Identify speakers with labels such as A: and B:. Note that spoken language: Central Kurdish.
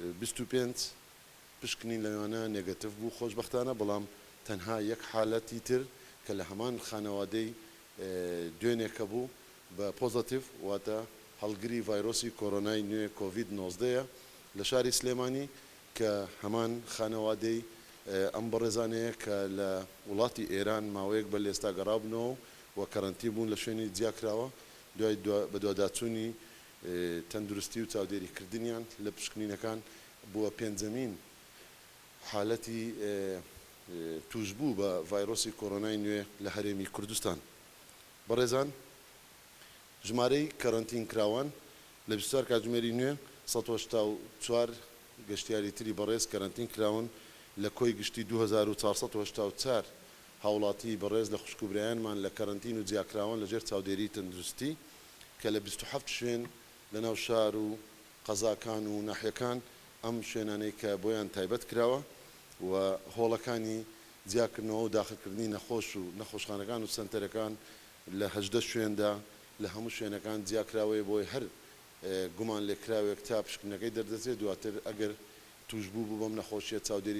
A: 25 پشکنین لەوانە نێگەتیڤ بوو خۆشبەختانە، بەڵام تەنها یەک حالەتی تر کە لە هەمان خانەوادەی دوێنێکە بوو بە پۆزەتیڤ واتە هەڵگری ڤایرۆسی کۆرۆنای نوێ کۆڤید 19 لە شاری سلێمانی کە هەمان خانەوادەی ئەم بەڕێزانەیە کە لە وڵاتی ئێران ماوەیەک بە لێستا گەڕابنەوە و کەرەنتی بوون لە شوێنی جیاکراوە دوای بە دواداچوونی تەندروستی و چاودێریکردنیان لە پشکنینەکان بووە پێنجەمین حالەتی توشبوو بە ڤایرۆسی کۆرۆنای نوێ لە هەرێمی کوردستان. بەڕێزان، ژمارەی کەرەنتین کراوان لە 24 کاتژمێری نوێ 184 گەشتیاری تری بەڕێز کەرەنتین کراون لە کۆی گشتی 2484 هاوڵاتی بەڕێز لە خوشکوبرایانمان لە کەرەنتین و جیاکراون لەژێر چاودێری تەندروستی کە لە 27 شوێن لەناو شار و قەزاکان و ناحیەکان ئەم شوێنانەی کە بۆیان تایبەت کراوە و هۆڵەکانی جیاکردنەوە و داخلکردنی نەخۆش و نەخۆشخانەکان و سنتەرەکان لە 18 شوێندا لە هەموو شوێنەکان جیاکراوەیە بۆی هەر گومان لێکراوێک تا پشکنەکەی دەردەچێت دواتر ئەگەر توشبوو بوو بەم نەخۆشیە چاودێری